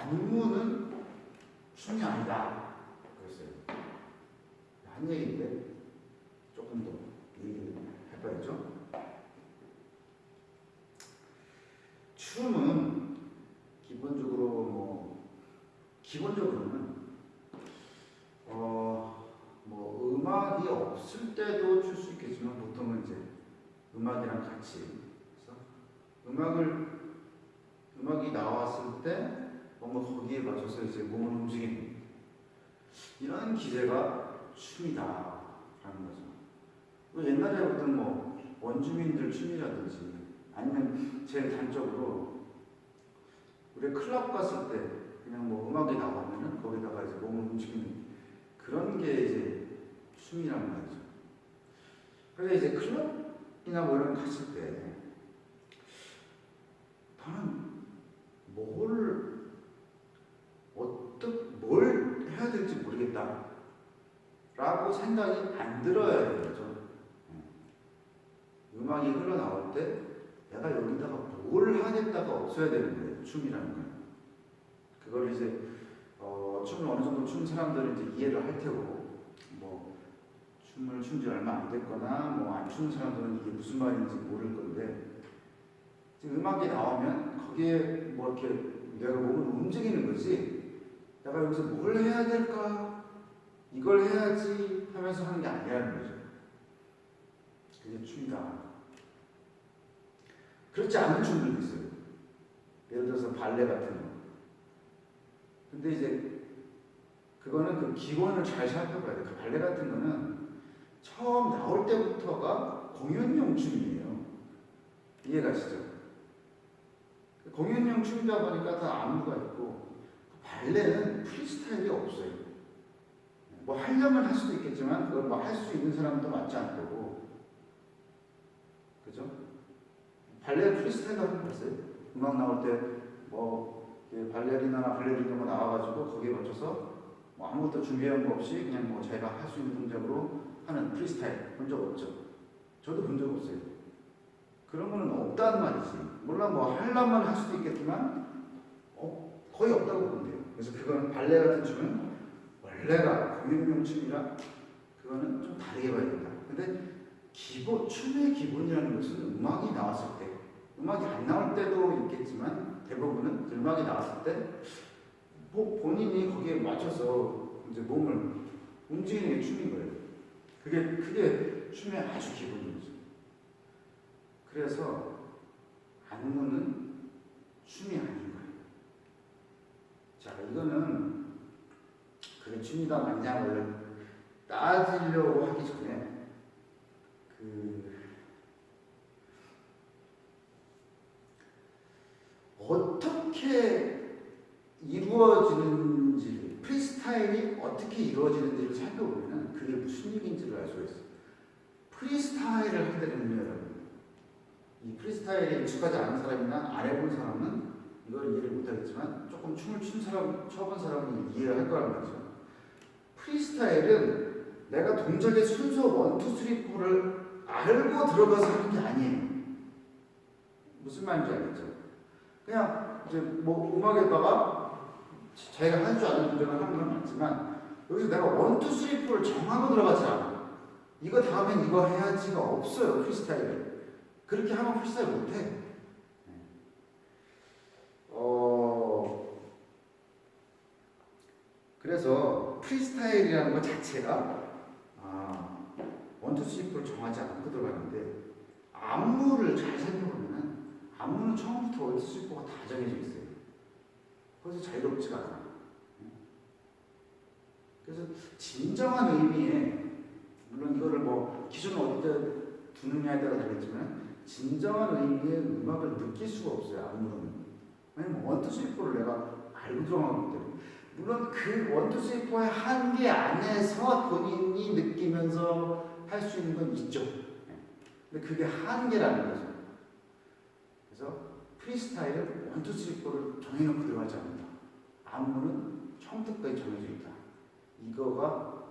안무는 춤이 아니다. 그랬어요. 한 얘기인데 조금 더 얘기를 해봐야죠. 춤은 기본적으로는 음악이 없을 때도 출 수 있겠지만 보통은 이제 음악이랑 같이 그래서 음악이 나왔을 때 뭔가 거기에 맞춰서 이제 몸을 움직이는 이런 기제가 춤이다라는 거죠. 옛날에 어떤 원주민들 춤이라든지 아니면 제일 단적으로 우리 클럽 갔을 때 그냥 음악이 나오면은 거기다가 이제 몸을 움직이는 그런 게 이제 춤이라는 말이죠. 그래서 이제 클럽이나 이런 갔을 때 나는 뭘 해야 될지 모르겠다 라고 생각이 안 들어야 되는 거죠. 음악이 흘러나올 때 내가 여기다가 뭘 하겠다가 없어야 되는 거예요. 춤이라는 거예요. 그걸 이제 춤을 어느 정도 춘 사람들은 이제 이해를 할 테고 춤을 춘 지 얼마 안 됐거나 안 추는 사람들은 이게 무슨 말인지 모를 건데 음악이 나오면 거기에 이렇게 내가 몸을 움직이는 거지 내가 여기서 뭘 해야 될까 이걸 해야지 하면서 하는 게 아니라는 거죠. 그게 춤이다. 그렇지 않은 춤들도 있어요. 예를 들어서 발레 같은 거. 근데 이제 그거는 그 기본을 잘 살펴봐야 돼요. 그 발레 같은 거는 처음 나올 때부터가 공연용 춤이에요. 이해가시죠? 공연용 춤이다 보니까 다 안무가 있고 발레는 프리스타일이 없어요. 하려면 할 수도 있겠지만 그걸 할 수 있는 사람도 많지 않을 거고 그죠? 발레 프리스타일도 하는 거 있어요. 음악 나올 때 발레리나나 발레리노가 나와가지고 거기에 맞춰서 아무것도 준비한 거 없이 그냥 자기가 할 수 있는 동작으로 하는 프리스타일 본 적 없죠? 저도 본 적 없어요. 그런 거는 없다는 말이지. 물론 하려면 할 수도 있겠지만 거의 없다고 보면 돼요. 그래서 그거는 발레 같은 춤은 원래가 공연용 춤이라 그거는 좀 다르게 봐야 된다. 근데 춤의 기본이라는 것은 음악이 나왔을 때 음악이 안 나올 때도 있겠지만 대부분은 음악이 나왔을 때 본인이 거기에 맞춰서 이제 몸을 움직이는 게 춤인 거예요. 그게 춤의 아주 기본이죠. 그래서 안무는 춤이 아닌 거예요. 자, 이거는 그게 춤이다 맞냐를 따지려고 하기 전에 어떻게 이루어지는지 프리스타일이 어떻게 이루어지는지를 살펴보면 그게 무슨 얘기인지를 알 수가 있어요. 프리스타일을 할 때는요, 여러분, 이 프리스타일에 익숙하지 않은 사람이나 안 해본 사람은 이걸 이해를 못하겠지만 조금 춤을 춰본 사람은 이해를 할 거란 말이죠. 프리스타일은 내가 동작의 순서 1, 2, 3, 4를 알고 들어가서 하는 게 아니에요. 무슨 말인지 알겠죠? 그냥 이제 음악에다가 자기가 할 줄 아는 동작을 하는 건 맞지만 여기서 내가 1, 2, 3, 4를 정하고 들어가지 않아. 이거 다음엔 이거 해야지가 없어요. 프리스타일은. 그렇게 하면 프리스타일 못해. 그래서 프리스타일이라는 것 자체가 1, 2, 3, 4를 정하지 않고 들어가는데 안무를 잘 살펴보면 안무는 처음부터 1, 2, 3, 4가 다 정해져 있어요. 그래서 자유롭지가 않아. 그래서 진정한 의미의 물론 이거를 기준을 어디다 두느냐에 따라 다르겠지만 진정한 의미의 음악을 느낄 수가 없어요. 안무는. 왜냐면 1, 2, 3, 4를 내가 알고 들어가기 때문에 물론 그 1, 2, 3, 4의 한계 안에서 본인이 느끼면서 할 수 있는 건 있죠. 근데 그게 한계라는 거죠. 그래서 프리스타일은 1, 2, 3, 4를 정해놓고 들어가지 않는다. 안무는 처음부터 까지 정해져 있다. 이거가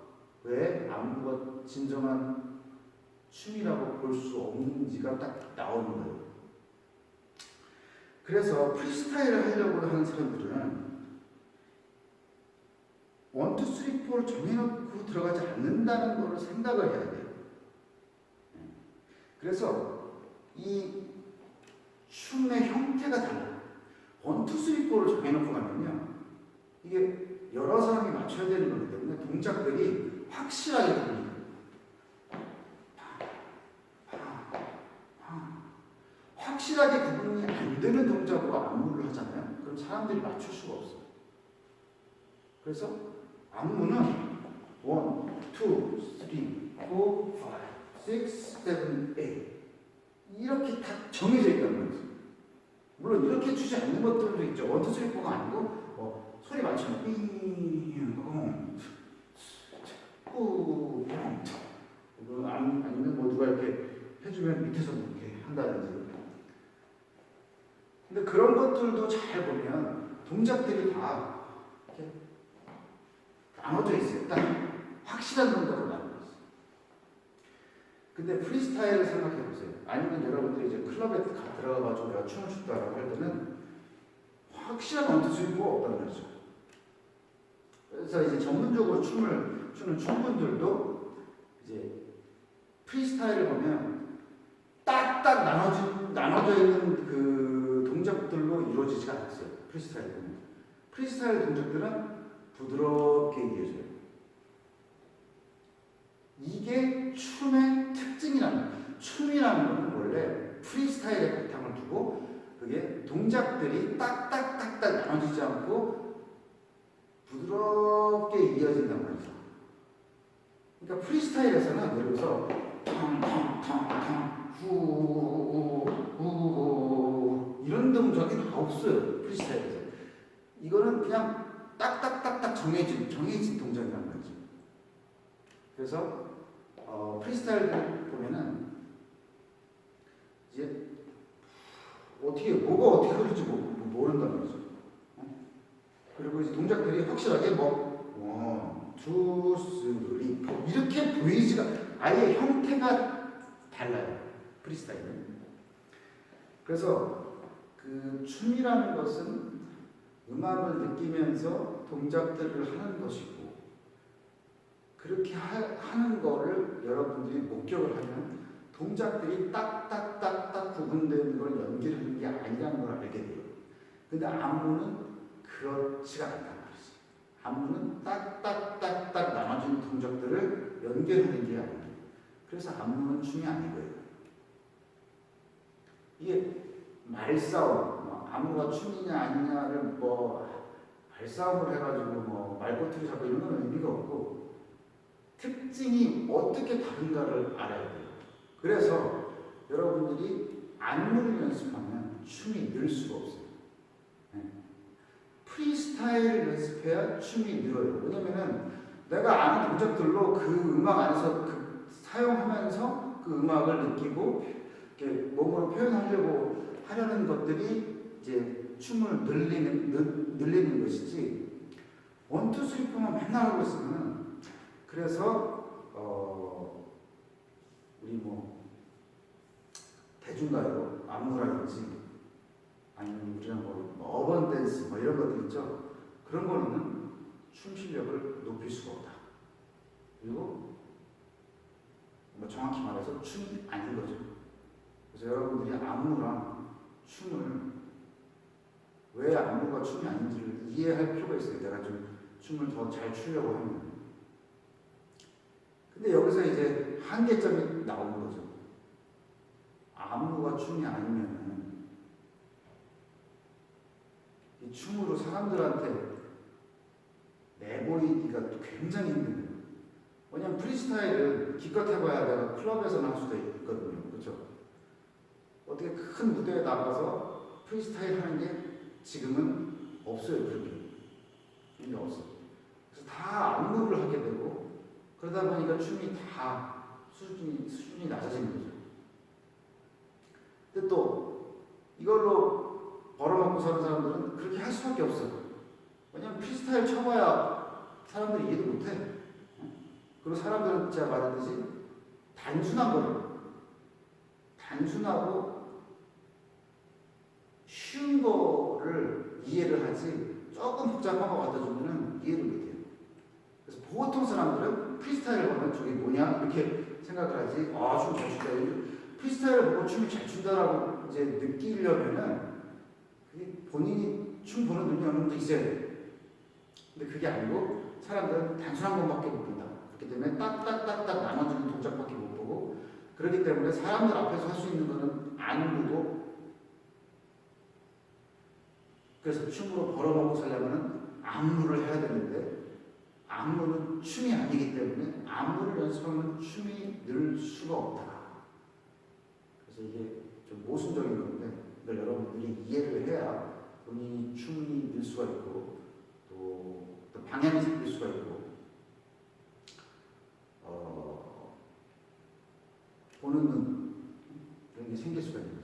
왜 안무가 진정한 춤이라고 볼 수 없는지가 딱 나오는 거예요. 그래서 프리스타일을 하려고 하는 사람들은 1, 2, 3, 4를 정해놓고 들어가지 않는다는 거를 생각을 해야 돼요. 그래서 이 춤의 형태가 달라요. 1, 2, 3, 4를 정해놓고 가면요, 이게 여러 사람이 맞춰야 되는 거기 때문에 동작들이 확실하게 됩니다. 확실하게 구분이 안 되는 동작으로 안무를 하잖아요. 그럼 사람들이 맞출 수가 없어요. 그래서 안무는 1, 2, 3, 4, 5, 6, 7, 8 이렇게 다 정해져 있다는 거죠. 물론 이렇게 추지 않는 것들도 있죠. 1, 2, 3, 4가 아니고 소리 맞추면 아니면 뭐 누가 이렇게 해주면 밑에서 이렇게 한다든지. 근데 그런 것들도 잘 보면 동작들이 다 이렇게 나눠져 있어요. 딱 확실한 동작으로 나눠져 있어요. 근데 프리스타일을 생각해 보세요. 아니면 여러분들이 이제 클럽에 들어가가지고 내가 춤을 춘다라고 할 때는 확실한 원투스가 없다는 거죠. 그래서 이제 전문적으로 춤을 추는 춤분들도 이제 프리스타일을 보면 딱딱 나눠져 있는 그 동작들로 이루어지지가 않았어요. 프리스타일 보면. 프리스타일 동작들은 부드럽게 이어져요. 이게 춤의 특징이라는 거예요. 춤이라는 것은 원래 프리스타일에 바탕을 두고 그게 동작들이 딱딱딱딱 나눠지지 않고 부드럽게 이어진단 말이죠. 그러니까 프리스타일에서는 예를 들어서 탕탕탕탕 후후후 이런 동작이 다 없어요. 프리스타일에서. 이거는 그냥 딱딱딱딱 정해진 동작이란 말이죠. 그래서 프리스타일들 보면은 이제 뭐가 어떻게 흐를지 모른단 말이죠. 그리고 이제 동작들이 확실하게 1, 2, 3, 4 이렇게 보이지가 아예 형태가 달라요. 프리스타일은. 그래서 그 춤이라는 것은 음악을 느끼면서 동작들을 하는 것이고 그렇게 하는 거를 여러분들이 목격을 하면 동작들이 딱딱딱딱 구분되는 걸 연결하는 게 아니라는 걸 알게 돼요. 근데 안무는 그렇지가 않단 말이지. 안무는 딱딱딱딱 나눠진 동작들을 연결하는 게 아니에요. 그래서 안무는 춤이 아니고요. 이게 말싸움, 안무가 춤이냐 아니냐를 말싸움을 해가지고 말꼬투리 잡고 이런 건 의미가 없고 특징이 어떻게 다른가를 알아야 돼요. 그래서 여러분들이 안무를 연습하면 춤이 늘 수가 없어요. 프리스타일을 연습해야 춤이 늘어요. 왜냐면은 내가 아는 동작들로 그 음악 안에서 사용하면서 그 음악을 느끼고 이렇게 몸으로 하려는 것들이 이제 춤을 늘리는 것이지 1, 2, 3, 4만 맨날 하고 있으면 그래서 우리 대중가요 안무라든지 아니면 우리랑 어반 댄스 이런 것들 있죠. 그런 거는 춤 실력을 높일 수가 없다. 그리고 정확히 말해서 춤이 아닌 거죠. 그래서 여러분들이 안무랑 춤을 왜 안무가 춤이 아닌지를 이해할 필요가 있어요. 내가 좀 춤을 더 잘 추려고 하면. 근데 여기서 이제 한계점이 나오는 거죠. 안무가 춤이 아니면은 이 춤으로 사람들한테 내보이기가 굉장히 힘든 거예요. 왜냐면 프리스타일은 기껏 해봐야 내가 클럽에서는 할 수도 있거든요. 그렇죠? 어떻게 큰 무대에 나가서 프리스타일 하는 게 지금은 없어요. 그런 게 없어요. 그래서 다 안무를 하게 되고 그러다 보니까 춤이 다 수준이 낮아지는 거죠. 근데 또 이걸로 벌어먹고 사는 사람들은 그렇게 할 수밖에 없어요. 왜냐면 프리스타일 쳐봐야 사람들이 이해도 못해. 그리고 사람들은 제가 말했듯이 단순하고 쉬운 거를 이해를 하지 조금 복잡한 거 갖다 주면 이해를 못해요. 보통 사람들은 프리스타일을 보면 저게 뭐냐 이렇게 생각을 하지. 춤 잘 춘다. 프리스타일을 보고 춤이 잘 춘다라고 이제 느끼려면은 그게 본인이 춤 보는 눈이 어느 정도 있어야 돼요. 근데 그게 아니고 사람들은 단순한 것밖에 못 본다. 그렇기 때문에 딱딱딱딱 나눠지는 동작밖에 못 보고, 그렇기 때문에 사람들 앞에서 할 수 있는 거는 안무도, 그래서 춤으로 벌어먹고 살려면 안무를 해야 되는데 안무는 춤이 아니기 때문에 안무를 연습하면 춤이 늘 수가 없다. 그래서 이게 좀 모순적인 건데 이걸 여러분들이 이해를 해야 본인이 춤이 늘 수가 있고 또 방향이 생길 수가 있고 보는 눈 이런 게 생길 수가 있는